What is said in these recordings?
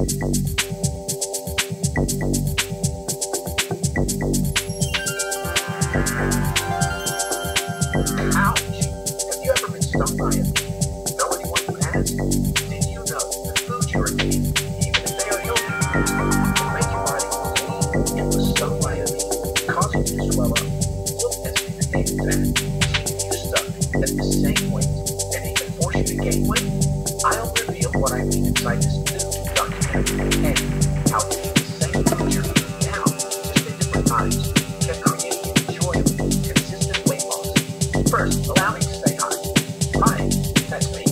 Ouch! Have you ever been stung by it? Know anyone who has? Did you know the foods you're eating, even if they are healthy, can make your body bleed and was stung by a bee, causing you to swell up, look as if you gained fat, keeping you stuck at the same weight, and even force you to gain weight? I'll reveal what I mean inside this new documentary, and how eating the same food you're eating now, just in different times, can create enjoyable, consistent weight loss. First, allow me to say hi. Hi, that's me,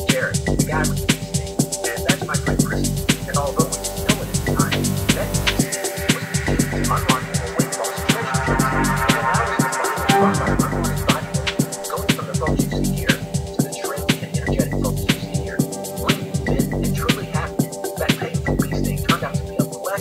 Jared, the guy with the beastie, and that's my friend Christy. And although we didn't know it at the time, that beastie was the key to unlocking a weight loss treasure chest, and allowed us to find our unwanted body weight, going from the folks you see here to the trim and energetic folks you see here. We did and truly have that painful bee sting turned out to be a blessing.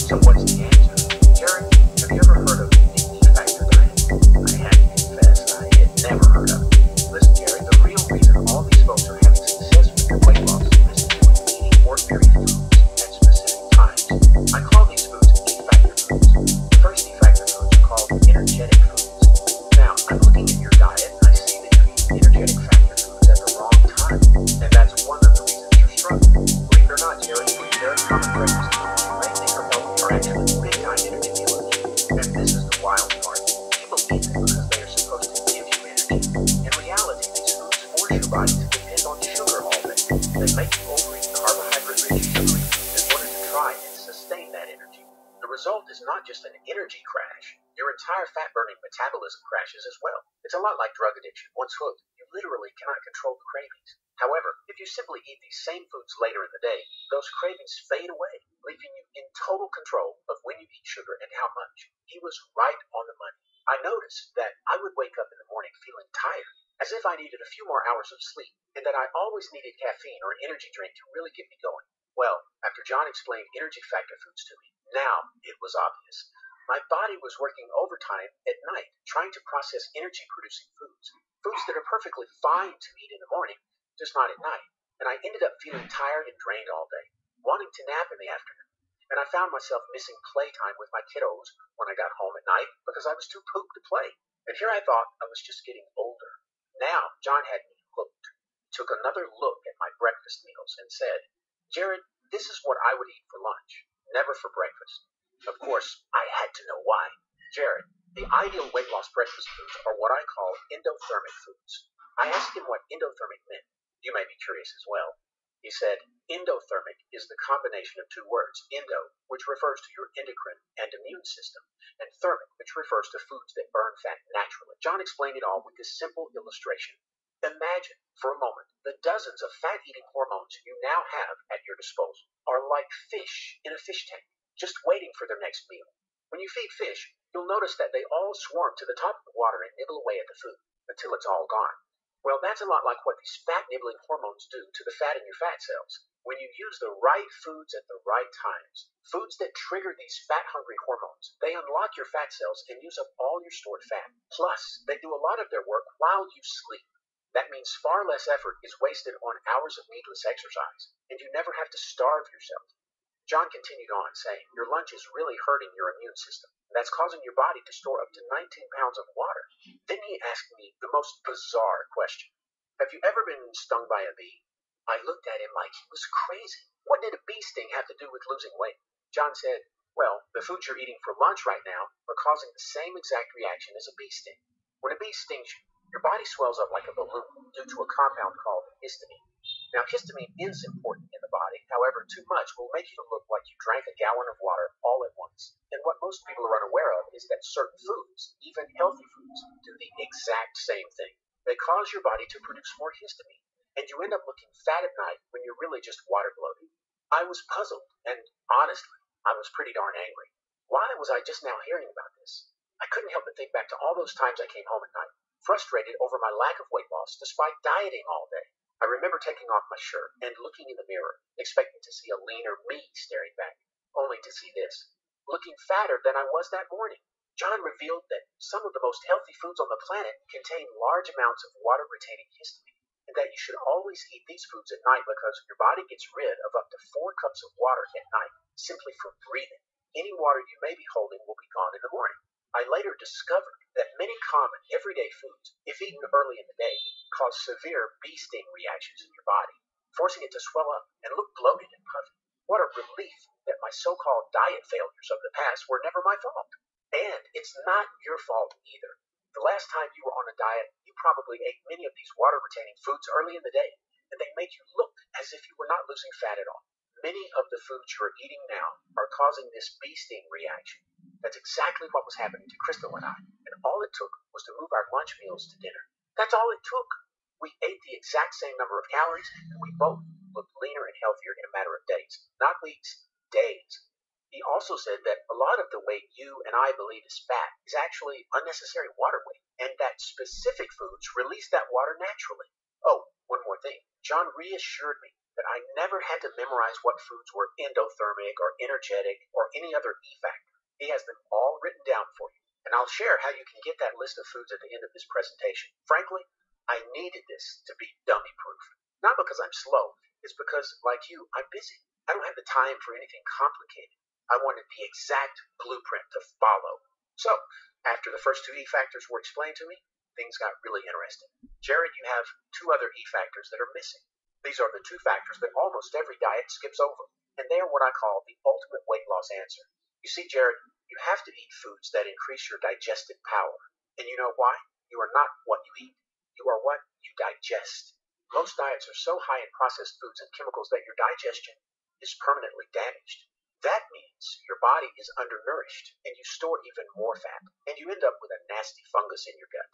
So what's the answer? Jared, have you ever heard of the D-factor diet? I have to confess, I had never heard of it. Listen, Jared, the real reason all these folks are having success with their weight loss is to do with eating ordinary foods at specific times. I call these foods D-factor foods. The first D-factor foods are called energetic foods. Now, I'm looking at your diet and I see that you're eating energetic factor foods at the wrong time. And that's one of the reasons you're struggling. Believe it or not, Jared, very common breakfast foods you may think are healthy are actually big time energy killers. And this is the wild part. People eat them because they are supposed to give you energy. In reality, these foods force your body to depend on sugar all day. They make you overeat carbohydrate-rich sugary foods in order to try and sustain that energy. The result is not just an energy crash. Your entire fat-burning metabolism crashes as well. It's a lot like drug addiction. Once hooked, you literally cannot control the cravings. However, if you simply eat these same foods later in the day, those cravings fade away, leaving you in total control of when you eat sugar and how much. He was right on the money. I noticed that I would wake up in the morning feeling tired, as if I needed a few more hours of sleep, and that I always needed caffeine or an energy drink to really get me going. Well, after John explained energy factor foods to me, now it was obvious. My body was working overtime at night, trying to process energy-producing foods, foods that are perfectly fine to eat in the morning, just not at night. And I ended up feeling tired and drained all day, wanting to nap in the afternoon. And I found myself missing playtime with my kiddos when I got home at night because I was too pooped to play. And here I thought I was just getting older. Now, John had me hooked. He took another look at my breakfast meals and said, Jared, this is what I would eat for lunch, never for breakfast. Of course, I had to know why. Jared, the ideal weight loss breakfast foods are what I call endothermic foods. I asked him what endothermic meant. You may be curious as well. He said, endothermic is the combination of two words, endo, which refers to your endocrine and immune system, and thermic, which refers to foods that burn fat naturally. John explained it all with this simple illustration. Imagine, for a moment, the dozens of fat-eating hormones you now have at your disposal are like fish in a fish tank, just waiting for their next meal. When you feed fish, you'll notice that they all swarm to the top of the water and nibble away at the food until it's all gone. Well, that's a lot like what these fat-nibbling hormones do to the fat in your fat cells. When you use the right foods at the right times, foods that trigger these fat-hungry hormones, they unlock your fat cells and use up all your stored fat. Plus, they do a lot of their work while you sleep. That means far less effort is wasted on hours of needless exercise, and you never have to starve yourself. John continued on, saying, your lunch is really hurting your immune system. That's causing your body to store up to 19 pounds of water. Then he asked me the most bizarre question. Have you ever been stung by a bee? I looked at him like he was crazy. What did a bee sting have to do with losing weight? John said, well, the foods you're eating for lunch right now are causing the same exact reaction as a bee sting. When a bee stings you, your body swells up like a balloon due to a compound called histamine. Now, histamine is important in the body. However, too much will make you look like you drank a gallon of water all at once. And what most people are unaware of is that certain foods, even healthy foods, do the exact same thing. They cause your body to produce more histamine, and you end up looking fat at night when you're really just water bloated. I was puzzled, and honestly, I was pretty darn angry. Why was I just now hearing about this? I couldn't help but think back to all those times I came home at night, frustrated over my lack of weight loss despite dieting all day. I remember taking off my shirt and looking in the mirror, expecting to see a leaner me staring back, only to see this, looking fatter than I was that morning. John revealed that some of the most healthy foods on the planet contain large amounts of water-retaining histamine, and that you should always eat these foods at night because your body gets rid of up to 4 cups of water at night, simply from breathing. Any water you may be holding will be gone in the morning. I later discovered that many common everyday foods, if eaten early in the day, cause severe bee sting reactions in your body, forcing it to swell up and look bloated and puffy. What a relief that my so-called diet failures of the past were never my fault. And it's not your fault either. The last time you were on a diet, you probably ate many of these water-retaining foods early in the day, and they make you look as if you were not losing fat at all. Many of the foods you're eating now are causing this bee sting reaction. That's exactly what was happening to Crystal and I, and all it took was to move our lunch meals to dinner. That's all it took. We ate the exact same number of calories, and we both looked leaner and healthier in a matter of days. Not weeks, days. He also said that a lot of the weight you and I believe is fat is actually unnecessary water weight, and that specific foods release that water naturally. Oh, one more thing. John reassured me that I never had to memorize what foods were endothermic or energetic or any other E factor. He has them all written down for you, and I'll share how you can get that list of foods at the end of this presentation. Frankly, I needed this to be dummy proof. Not because I'm slow, it's because, like you, I'm busy. I don't have the time for anything complicated. I wanted the exact blueprint to follow. So, after the first two E factors were explained to me, things got really interesting. Jared, you have two other E factors that are missing. These are the two factors that almost every diet skips over, and they are what I call the ultimate weight loss answer. You see, Jared, you have to eat foods that increase your digestive power. And you know why? You are not what you eat. You are what you digest. Most diets are so high in processed foods and chemicals that your digestion is permanently damaged. That means your body is undernourished and you store even more fat, and you end up with a nasty fungus in your gut.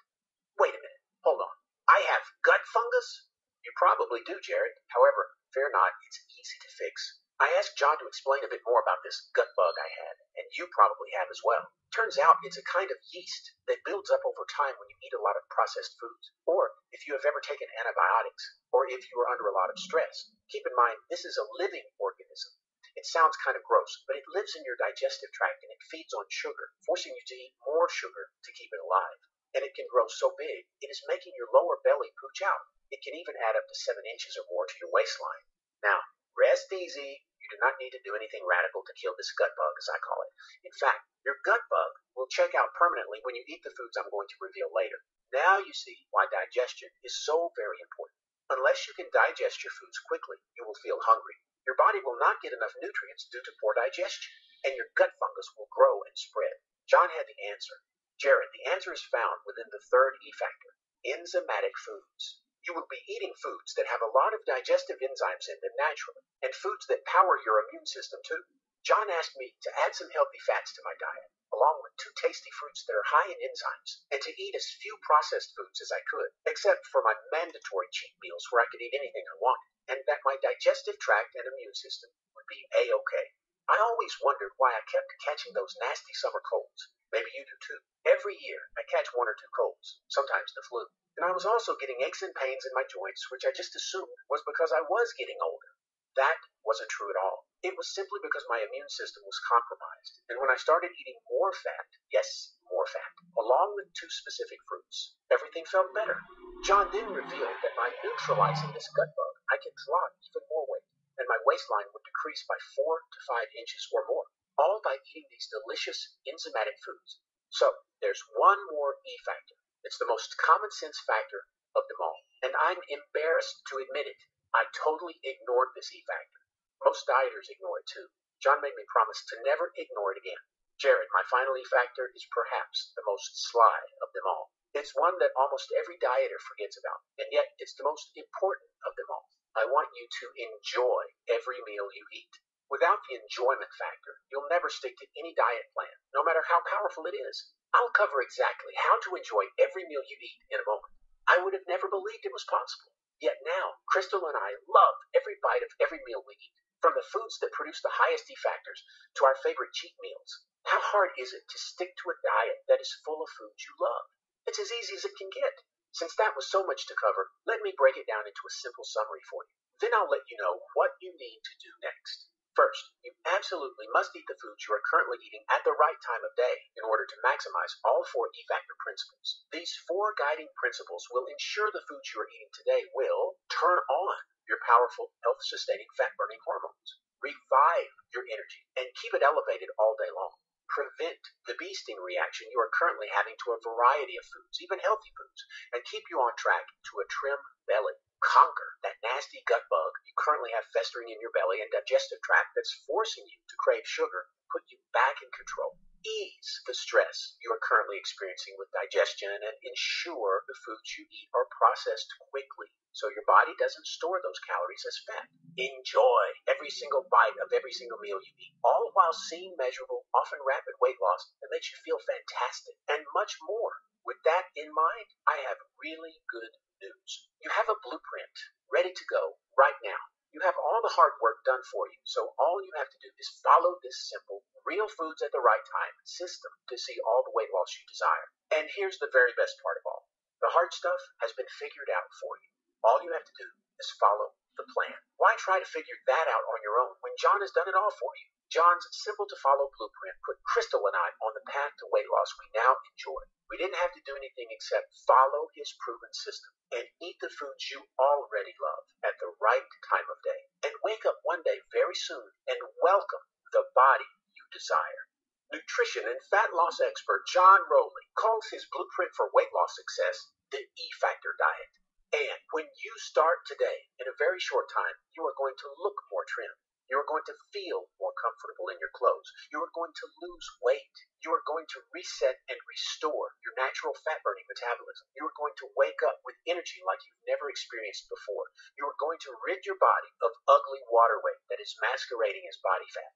Wait a minute, hold on. I have gut fungus? You probably do, Jared. However, fear not, it's easy to fix. I asked John to explain a bit more about this gut bug I had, and you probably have as well. Turns out it's a kind of yeast that builds up over time when you eat a lot of processed foods, or if you have ever taken antibiotics, or if you are under a lot of stress. Keep in mind, this is a living organism. It sounds kind of gross, but it lives in your digestive tract and it feeds on sugar, forcing you to eat more sugar to keep it alive. And it can grow so big, it is making your lower belly pooch out. It can even add up to 7 inches or more to your waistline. Now, rest easy. You do not need to do anything radical to kill this gut bug, as I call it. In fact, your gut bug will check out permanently when you eat the foods I'm going to reveal later. Now you see why digestion is so very important. Unless you can digest your foods quickly, you will feel hungry. Your body will not get enough nutrients due to poor digestion, and your gut fungus will grow and spread. John had the answer. Jared, the answer is found within the third E factor, enzymatic foods. You will be eating foods that have a lot of digestive enzymes in them naturally, and foods that power your immune system too. John asked me to add some healthy fats to my diet, along with 2 tasty fruits that are high in enzymes, and to eat as few processed foods as I could, except for my mandatory cheat meals where I could eat anything I wanted, and that my digestive tract and immune system would be A-okay. I always wondered why I kept catching those nasty summer colds. Maybe you do too. Every year, I catch 1 or 2 colds, sometimes the flu. And I was also getting aches and pains in my joints, which I just assumed was because I was getting older. That wasn't true at all. It was simply because my immune system was compromised. And when I started eating more fat, yes, more fat, along with 2 specific fruits, everything felt better. John then revealed that by neutralizing this gut bug, I could drop even more weight, and my waistline would decrease by 4 to 5 inches or more, all by eating these delicious enzymatic foods. So, there's one more E factor. It's the most common sense factor of them all, and I'm embarrassed to admit it. I totally ignored this E factor. Most dieters ignore it too. John made me promise to never ignore it again. Jared, my final E factor is perhaps the most sly of them all. It's one that almost every dieter forgets about, and yet it's the most important of them all. I want you to enjoy every meal you eat. Without the enjoyment factor, you'll never stick to any diet plan, no matter how powerful it is. I'll cover exactly how to enjoy every meal you eat in a moment. I would have never believed it was possible. Yet now, Crystal and I love every bite of every meal we eat, from the foods that produce the highest E factors to our favorite cheat meals. How hard is it to stick to a diet that is full of foods you love? It's as easy as it can get. Since that was so much to cover, let me break it down into a simple summary for you. Then I'll let you know what you need to do next. First, you absolutely must eat the foods you are currently eating at the right time of day in order to maximize all 4 E factor principles. These 4 guiding principles will ensure the foods you are eating today will turn on your powerful health-sustaining fat-burning hormones, revive your energy, and keep it elevated all day long. Prevent the bee sting reaction you are currently having to a variety of foods, even healthy foods, and keep you on track to a trim belly. Conquer that nasty gut bug you currently have festering in your belly and digestive tract that's forcing you to crave sugar, put you back in control. Ease the stress you are currently experiencing with digestion and ensure the foods you eat are processed quickly so your body doesn't store those calories as fat. Enjoy every single bite of every single meal you eat, all while seeing measurable, often rapid weight loss that makes you feel fantastic, and much more. With that in mind, I have really good news. You have a blueprint ready to go right now. You have all the hard work done for you, so all you have to do is follow this simple, real foods at the right time system to see all the weight loss you desire. And here's the very best part of all. The hard stuff has been figured out for you. All you have to do is follow the plan. Why try to figure that out on your own when John has done it all for you? John's simple-to-follow blueprint put Crystal and I on the path to weight loss we now enjoy. We didn't have to do anything except follow his proven system and eat the foods you already love at the right time of day, and wake up one day very soon and welcome the body you desire. Nutrition and fat loss expert John Rowley calls his blueprint for weight loss success the E-Factor diet. And when you start today, in a very short time, you are going to look more trim. You are going to feel more comfortable in your clothes. You are going to lose weight. You are going to reset and restore your natural fat-burning metabolism. You are going to wake up with energy like you've never experienced before. You are going to rid your body of ugly water weight that is masquerading as body fat.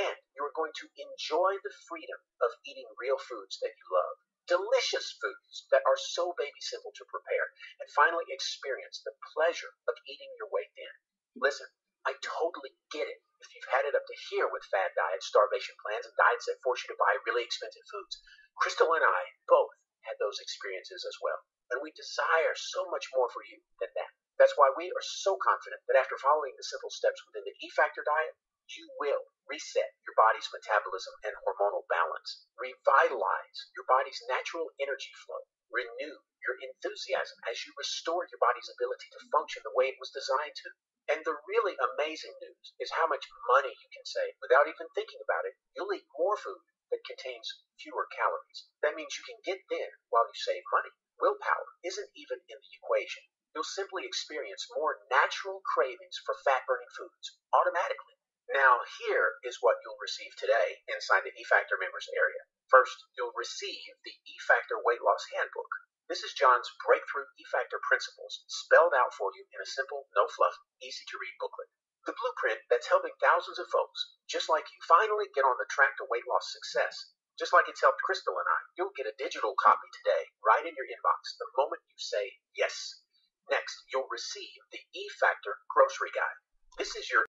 And you are going to enjoy the freedom of eating real foods that you love. Delicious foods that are so baby simple to prepare, and finally experience the pleasure of eating your way thin. Listen, I totally get it if you've had it up to here with fad diets, starvation plans, and diets that force you to buy really expensive foods. Crystal and I both had those experiences as well, and we desire so much more for you than that. That's why we are so confident that after following the simple steps within the E-Factor diet, you will reset your body's metabolism and hormonal balance, revitalize your body's natural energy flow, renew your enthusiasm as you restore your body's ability to function the way it was designed to. And the really amazing news is how much money you can save without even thinking about it. You'll eat more food that contains fewer calories. That means you can get thin while you save money. Willpower isn't even in the equation. You'll simply experience more natural cravings for fat-burning foods automatically. Now, here is what you'll receive today inside the E-Factor members area. First, you'll receive the E-Factor Weight Loss Handbook. This is John's breakthrough E-Factor principles spelled out for you in a simple, no-fluff, easy-to-read booklet. The blueprint that's helping thousands of folks, just like you, finally get on the track to weight loss success. Just like it's helped Crystal and I, you'll get a digital copy today, right in your inbox, the moment you say yes. Next, you'll receive the E-Factor Grocery Guide. This is your